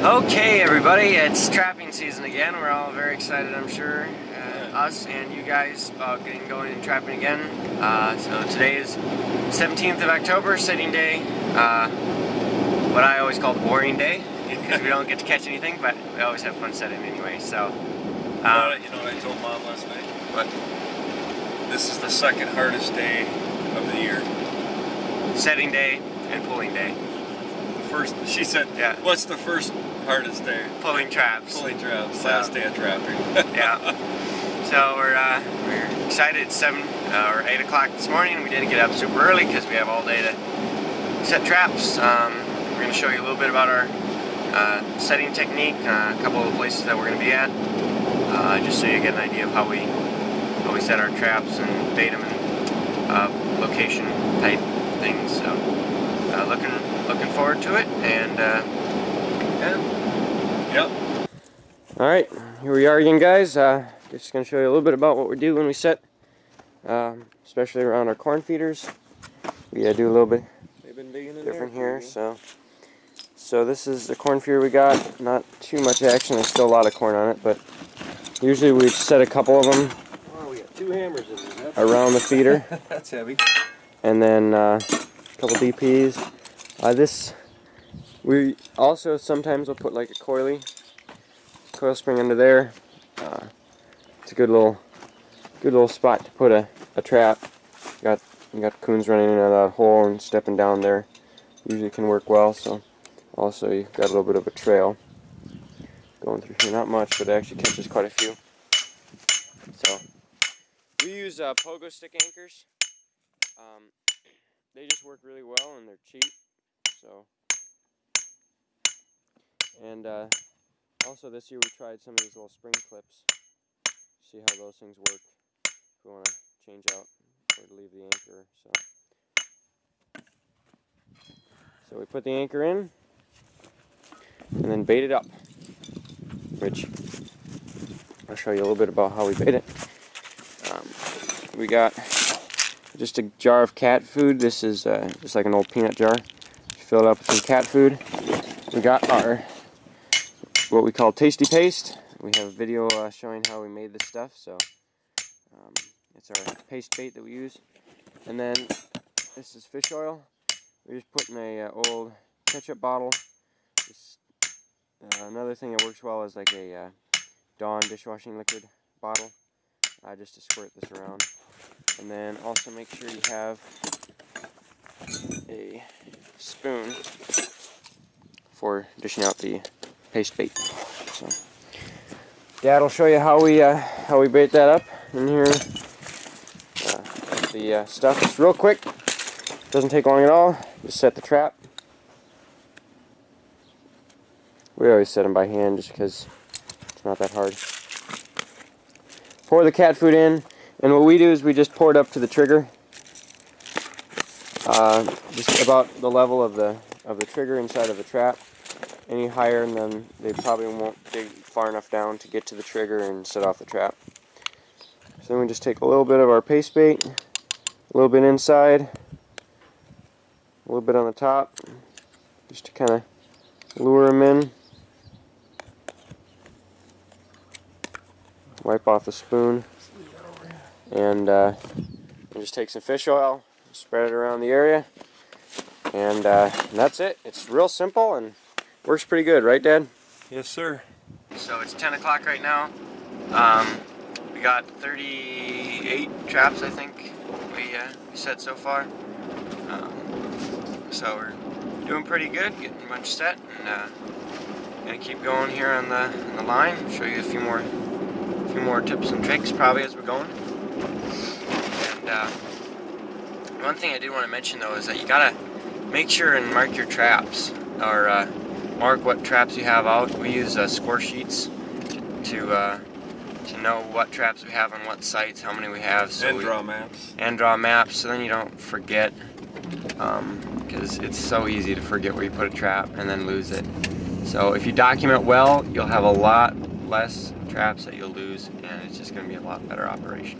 Okay, everybody, it's trapping season again. We're all very excited, I'm sure, us and you guys, about getting going and trapping again. So today is 17th of October, setting day. What I always call boring day, because we don't get to catch anything, but we always have fun setting anyway. So, you know what I told Mom last night? What? This is the second hardest day of the year. Setting day and pulling day. First, she said, yeah. What's the first hardest day? Pulling traps. Pulling traps. So, last day of trapping. Yeah. So we're excited. It's 7 or 8 o'clock this morning. We didn't get up super early because we have all day to set traps. We're going to show you a little bit about our setting technique, a couple of places that we're going to be at, just so you get an idea of how we set our traps and bait them and location type things. So looking forward to it, and yeah. Yep. Alright, here we are again, guys. Just going to show you a little bit about what we do when we set, especially around our corn feeders. We do a little bit different here. So this is the corn feeder we got. Not too much action, there's still a lot of corn on it, but usually we set a couple of them We got 2 hammers in there. around the feeder. That's heavy. And then a couple DPs. We also sometimes will put like a coil spring under there. It's a good little spot to put a trap. You got coons running in and out of that hole and stepping down there. Usually can work well. So also you've got a little bit of a trail going through here. Not much, but it actually catches quite a few. So we use pogo stick anchors. They just work really well and they're cheap. So, and also this year we tried some of these little spring clips. See how those things work if we want to change out or to leave the anchor. So we put the anchor in and then bait it up, which I'll show you a little bit about how we bait it. We got just a jar of cat food. This is just like an old peanut jar. Fill it up with some cat food. We got our what we call tasty paste. We have a video showing how we made this stuff. So it's our paste bait that we use. And then this is fish oil. We just put in a old ketchup bottle. Another thing that works well is like a Dawn dishwashing liquid bottle. Just to squirt this around. And then also make sure you have a spoon for dishing out the paste bait. So Dad will show you how we bait that up in here. The stuff is real quick. Doesn't take long at all. Just set the trap. We always set them by hand just because it's not that hard. Pour the cat food in, and what we do is we just pour it up to the trigger, just about the level of the trigger inside of the trap. Any higher, and then they probably won't dig far enough down to get to the trigger and set off the trap. So then we just take a little bit of our paste bait, a little bit inside, a little bit on the top, just to kind of lure them in. Wipe off the spoon, and just take some fish oil, spread it around the area, and that's it. It's real simple and works pretty good, right, Dad? Yes, sir. So it's 10 o'clock right now. We got 38 traps, I think, we set so far. So we're doing pretty good, getting a bunch set, and gonna keep going here on the line. Show you a few more tips and tricks probably as we're going. And one thing I did want to mention though is that you gotta make sure and mark your traps, or mark what traps you have out. We use score sheets to know what traps we have on what sites, how many we have. So and draw maps. And draw maps, so then you don't forget, because it's so easy to forget where you put a trap and then lose it. So if you document well, you'll have a lot less traps that you'll lose, and it's just going to be a lot better operation.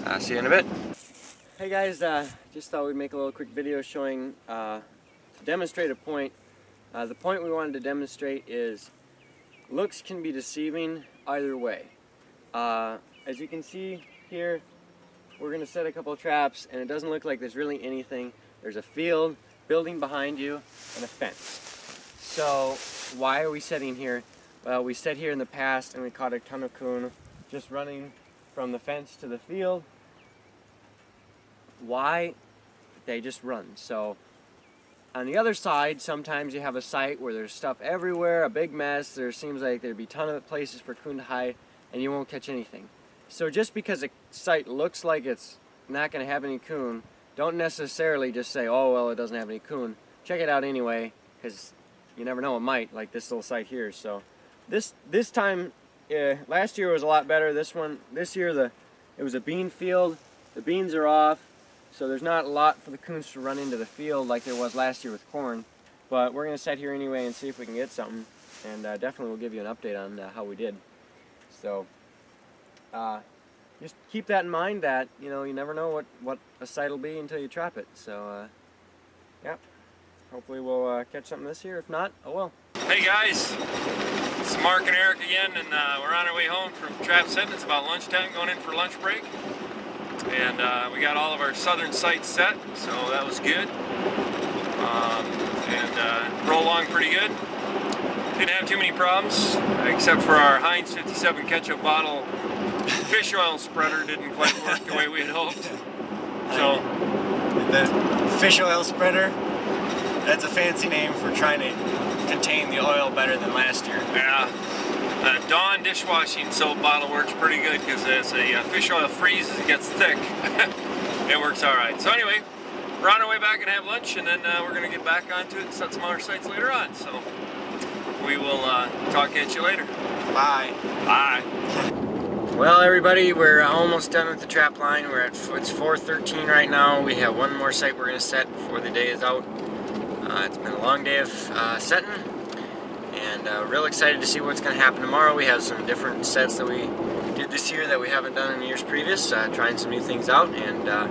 Alright. See you in a bit. Hey guys, just thought we'd make a little quick video showing, to demonstrate a point The point we wanted to demonstrate is looks can be deceiving either way. As you can see here, we're going to set a couple of traps, and it doesn't look like there's really anything. There's a field, building behind you, and a fence. So why are we setting here? Well, we set here in the past and we caught a ton of coon just running from the fence to the field. Why? They just run. So on the other side, sometimes you have a site where there's stuff everywhere, a big mess. There seems like there'd be a ton of places for coon to hide, and you won't catch anything. So just because a site looks like it's not going to have any coon, don't necessarily just say, oh well, it doesn't have any coon. Check it out anyway, because you never know, it might, like this little site here. So this time, last year was a lot better. This year it was a bean field. The beans are off, so there's not a lot for the coons to run into the field like there was last year with corn. But we're going to set here anyway and see if we can get something, and definitely we'll give you an update on how we did. So just keep that in mind, that you never know what a site will be until you trap it. So yeah, hopefully we'll catch something this year. If not, oh well. Hey guys, it's Mark and Eric again, and we're on our way home from trap setting. It's about lunchtime, going in for lunch break, and we got all of our southern sites set, so that was good, and roll along pretty good. Didn't have too many problems, except for our Heinz 57 ketchup bottle fish oil spreader didn't quite work the way we had hoped. So the fish oil spreader, that's a fancy name for trying to contain the oil better than last year. yeah, Dawn dishwashing soap bottle works pretty good, because as the fish oil freezes, it gets thick. It works all right. So anyway, we're on our way back and have lunch, and then we're going to get back onto it and set some other sites later on. So we will talk at you later. Bye. Bye. Well, everybody, we're almost done with the trap line. It's 4:13 right now. We have one more site we're going to set before the day is out. It's been a long day of setting, and real excited to see what's going to happen tomorrow. We have some different sets that we did this year that we haven't done in years previous, trying some new things out, and a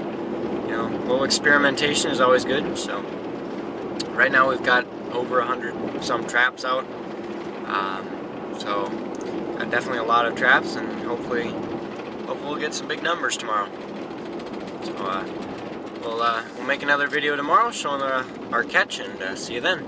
little experimentation is always good. So right now we've got over 100 some traps out, so definitely a lot of traps, and hopefully we'll get some big numbers tomorrow. So we'll make another video tomorrow showing our catch, and see you then.